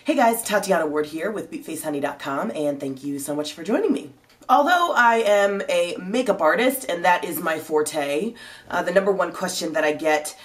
Hey guys, Tatiana Ward here with BeatFaceHoney.com, and thank you so much for joining me. Although I am a makeup artist and that is my forte, the number one question that I get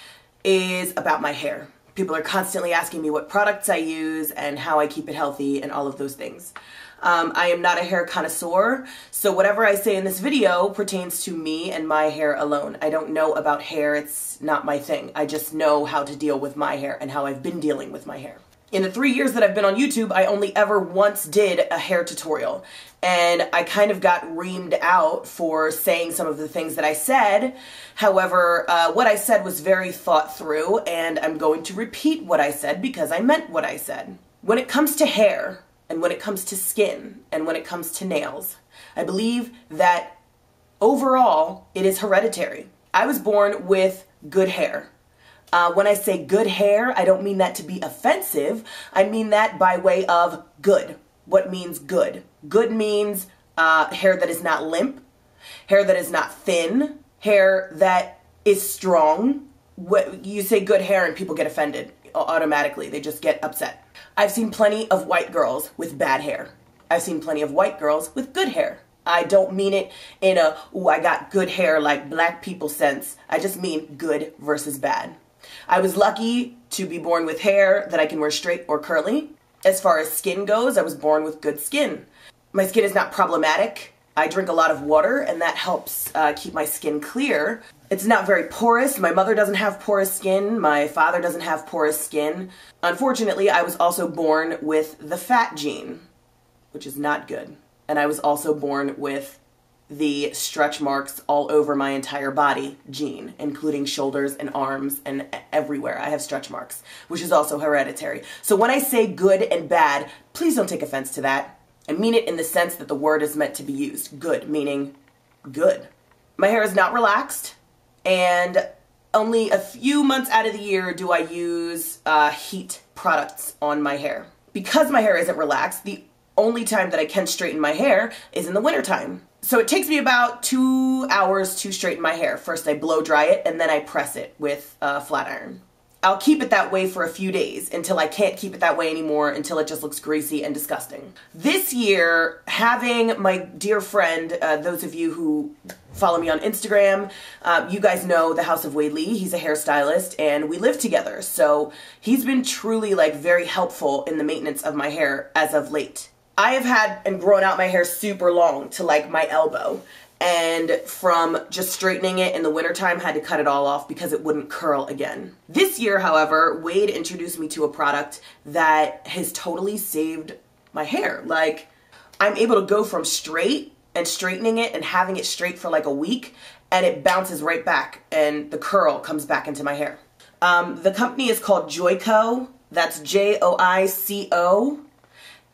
is about my hair. People are constantly asking me what products I use and how I keep it healthy and all of those things. I am not a hair connoisseur, so whatever I say in this video pertains to me and my hair alone. I don't know about hair, it's not my thing. I just know how to deal with my hair and how I've been dealing with my hair. In the 3 years that I've been on YouTube, I only ever once did a hair tutorial, and I kind of got reamed out for saying some of the things that I said. However, what I said was very thought through, and I'm going to repeat what I said because I meant what I said. When it comes to hair, and when it comes to skin, and when it comes to nails, I believe that overall it is hereditary. I was born with good hair. When I say good hair, I don't mean that to be offensive. I mean that by way of good. What means good? Good means hair that is not limp, hair that is not thin, hair that is strong. You say good hair and people get offended automatically. They just get upset. I've seen plenty of white girls with bad hair. I've seen plenty of white girls with good hair. I don't mean it in a, ooh, I got good hair like black people sense. I just mean good versus bad. I was lucky to be born with hair that I can wear straight or curly. As far as skin goes, I was born with good skin. My skin is not problematic. I drink a lot of water and that helps keep my skin clear. It's not very porous. My mother doesn't have porous skin. My father doesn't have porous skin. Unfortunately, I was also born with the fat gene, which is not good. And I was also born with the stretch marks all over my entire body gene, including shoulders and arms and everywhere. I have stretch marks, which is also hereditary. So when I say good and bad, please don't take offense to that. I mean it in the sense that the word is meant to be used. Good, meaning good. My hair is not relaxed, and only a few months out of the year do I use heat products on my hair. Because my hair isn't relaxed, the only time that I can straighten my hair is in the wintertime. So it takes me about 2 hours to straighten my hair. First I blow dry it and then I press it with a flat iron. I'll keep it that way for a few days until I can't keep it that way anymore, until it just looks greasy and disgusting. This year, having my dear friend, those of you who follow me on Instagram, you guys know the House of Wade Lee. He's a hairstylist and we live together. So he's been truly like very helpful in the maintenance of my hair as of late. I have had and grown out my hair super long to like my elbow, and from just straightening it in the wintertime had to cut it all off because it wouldn't curl again. This year, however, Wade introduced me to a product that has totally saved my hair. Like, I'm able to go from straight and straightening it and having it straight for like a week, and it bounces right back and the curl comes back into my hair. The company is called Joico. That's Joico.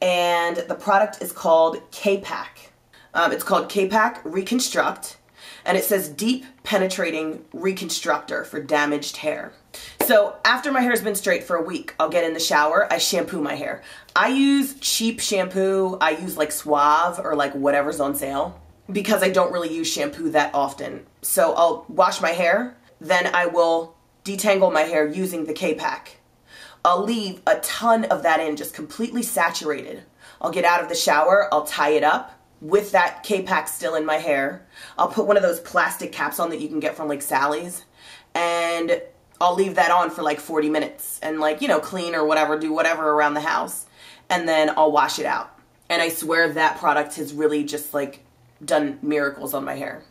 And the product is called K-Pack. It's called K-Pack Reconstruct, and it says Deep Penetrating Reconstructor for damaged hair. So after my hair's been straight for a week, I'll get in the shower, I shampoo my hair. I use cheap shampoo. I use like Suave or like whatever's on sale because I don't really use shampoo that often. So I'll wash my hair, then I will detangle my hair using the K-Pack. I'll leave a ton of that in, just completely saturated. I'll get out of the shower, I'll tie it up with that K-Pack still in my hair. I'll put one of those plastic caps on that you can get from like Sally's, and I'll leave that on for like 40 minutes and like, you know, clean or whatever, do whatever around the house, and then I'll wash it out. And I swear that product has really just like done miracles on my hair.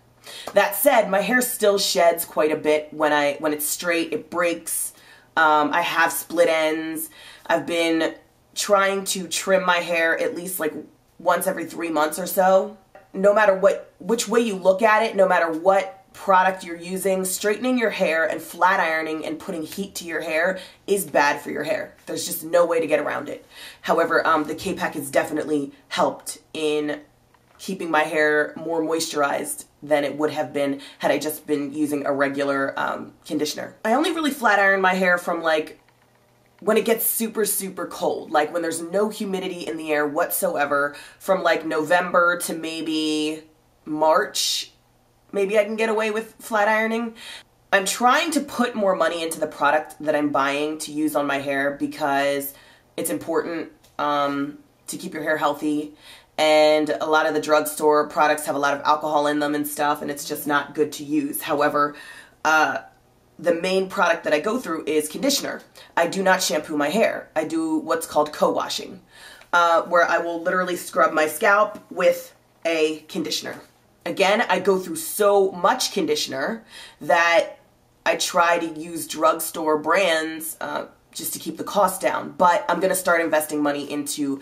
That said, my hair still sheds quite a bit when it's straight. It breaks. I have split ends. I've been trying to trim my hair at least like once every 3 months or so. No matter which way you look at it, no matter what product you're using, straightening your hair and flat ironing and putting heat to your hair is bad for your hair. There's just no way to get around it. However, the K-Pack has definitely helped in keeping my hair more moisturized than it would have been had I just been using a regular conditioner. I only really flat iron my hair from like when it gets super, super cold, like when there's no humidity in the air whatsoever, from like November to maybe March, maybe I can get away with flat ironing. I'm trying to put more money into the product that I'm buying to use on my hair because it's important to keep your hair healthy. And a lot of the drugstore products have a lot of alcohol in them and stuff, and it's just not good to use. However, the main product that I go through is conditioner. I do not shampoo my hair. I do what's called co-washing, where I will literally scrub my scalp with a conditioner. Again, I go through so much conditioner that I try to use drugstore brands just to keep the cost down. But I'm going to start investing money into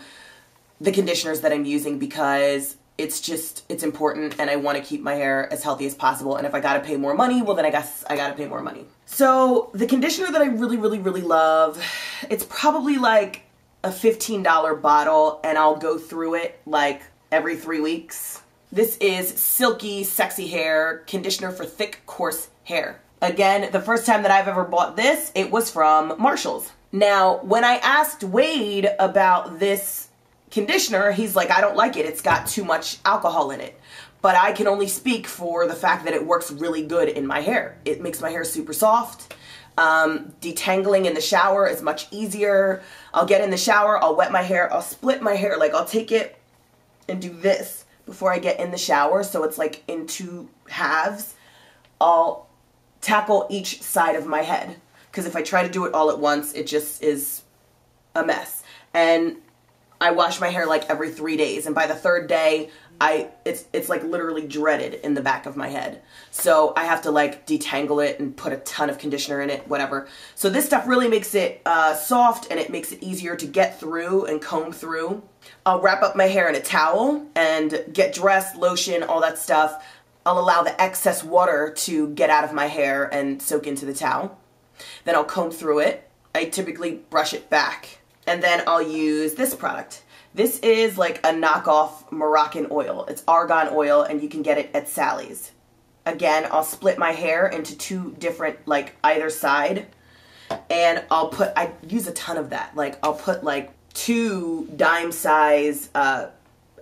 the conditioners that I'm using because it's important, and I want to keep my hair as healthy as possible. And if I got to pay more money, well, then I guess I got to pay more money. So the conditioner that I really, really, really love, it's probably like a $15 bottle, and I'll go through it like every 3 weeks. This is Silky Sexy Hair Conditioner for Thick, Coarse Hair. Again, the first time that I've ever bought this, it was from Marshall's. Now, when I asked Wade about this conditioner, he's like, I don't like it. It's got too much alcohol in it. But I can only speak for the fact that it works really good in my hair. It makes my hair super soft. Detangling in the shower is much easier. I'll get in the shower, I'll wet my hair, I'll split my hair. Like, I'll take it and do this before I get in the shower, so it's like in 2 halves. I'll tackle each side of my head, because if I try to do it all at once, it just is a mess. And I wash my hair like every 3 days, and by the 3rd day, it's like literally dreaded in the back of my head. So I have to like detangle it and put a ton of conditioner in it, whatever. So this stuff really makes it soft, and it makes it easier to get through and comb through. I'll wrap up my hair in a towel and get dressed, lotion, all that stuff. I'll allow the excess water to get out of my hair and soak into the towel. Then I'll comb through it. I typically brush it back. And then I'll use this product. This is like a knockoff Moroccan oil. It's argan oil, and you can get it at Sally's. Again, I'll split my hair into 2 different, like either side. And I use a ton of that. Like, I'll put like 2 dime size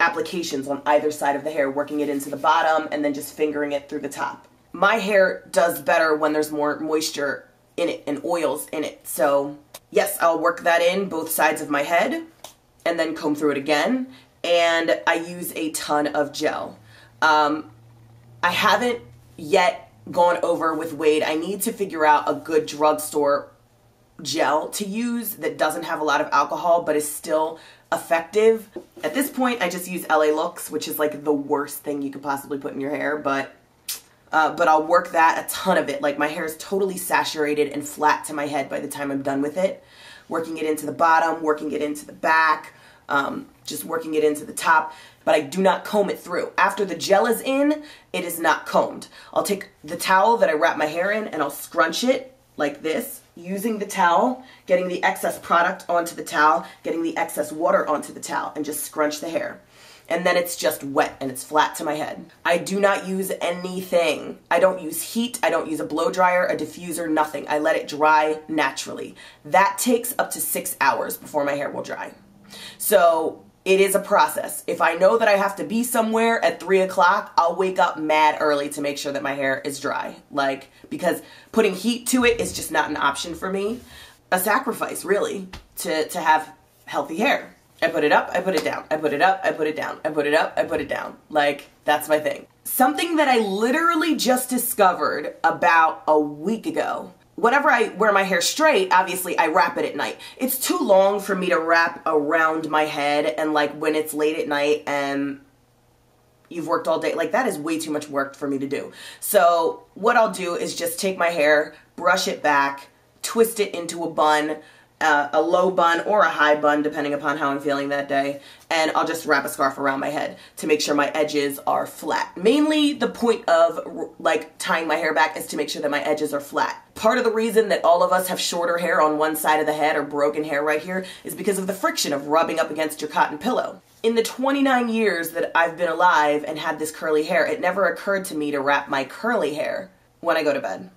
applications on either side of the hair, working it into the bottom and then just fingering it through the top. My hair does better when there's more moisture in it and oils in it. So yes, I'll work that in both sides of my head and then comb through it again. And I use a ton of gel. I haven't yet gone over with Wade. I need to figure out a good drugstore gel to use that doesn't have a lot of alcohol but is still effective. At this point, I just use LA Looks, which is like the worst thing you could possibly put in your hair, but I'll work that, a ton of it. Like, my hair is totally saturated and flat to my head by the time I'm done with it. Working it into the bottom, working it into the back, just working it into the top, but I do not comb it through. After the gel is in, it is not combed. I'll take the towel that I wrap my hair in and I'll scrunch it like this, using the towel, getting the excess product onto the towel, getting the excess water onto the towel, and just scrunch the hair. And then it's just wet and it's flat to my head. I do not use anything. I don't use heat. I don't use a blow dryer, a diffuser, nothing. I let it dry naturally. That takes up to 6 hours before my hair will dry. So it is a process. If I know that I have to be somewhere at 3 o'clock, I'll wake up mad early to make sure that my hair is dry. Like, because putting heat to it is just not an option for me. A sacrifice, really, to have healthy hair. I put it up, I put it down. I put it up, I put it down. I put it up, I put it down. Like, that's my thing. Something that I literally just discovered about a week ago. Whenever I wear my hair straight, obviously I wrap it at night. It's too long for me to wrap around my head, and like when it's late at night and you've worked all day, like that is way too much work for me to do. So what I'll do is just take my hair, brush it back, twist it into a bun, a low bun or a high bun, depending upon how I'm feeling that day, and I'll just wrap a scarf around my head to make sure my edges are flat. Mainly the point of like tying my hair back is to make sure that my edges are flat. Part of the reason that all of us have shorter hair on one side of the head or broken hair right here is because of the friction of rubbing up against your cotton pillow. In the 29 years that I've been alive and had this curly hair, it never occurred to me to wrap my curly hair when I go to bed.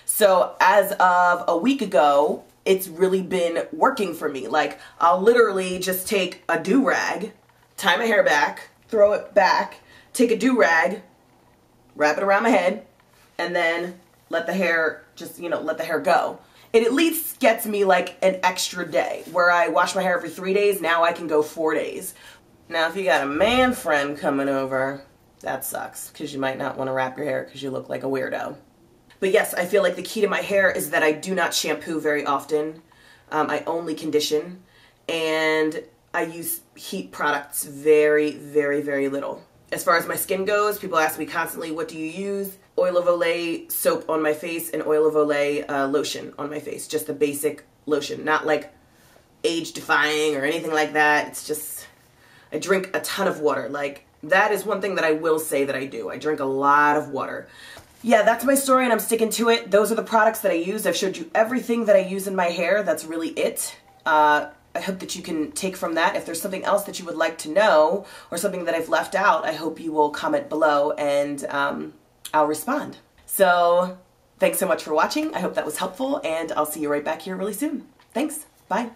So as of a week ago, it's really been working for me. Like, I'll literally just take a do-rag, tie my hair back, throw it back, take a do-rag, wrap it around my head, and then let the hair just, let the hair go. it at least gets me like an extra day. Where I wash my hair every 3 days, now I can go 4 days. Now if you got a man friend coming over, that sucks, because you might not want to wrap your hair because you look like a weirdo. But yes, I feel like the key to my hair is that I do not shampoo very often. I only condition, and I use heat products very, very, very little. As far as my skin goes, people ask me constantly, what do you use? Oil of Olay soap on my face and Oil of Olay lotion on my face. Just the basic lotion, not like age-defying or anything like that. It's just, I drink a ton of water. Like, that is one thing that I will say that I do. I drink a lot of water. Yeah, that's my story and I'm sticking to it. Those are the products that I use. I've showed you everything that I use in my hair. That's really it. I hope that you can take from that. If there's something else that you would like to know or something that I've left out, I hope you will comment below and I'll respond. So thanks so much for watching. I hope that was helpful and I'll see you right back here really soon. Thanks. Bye.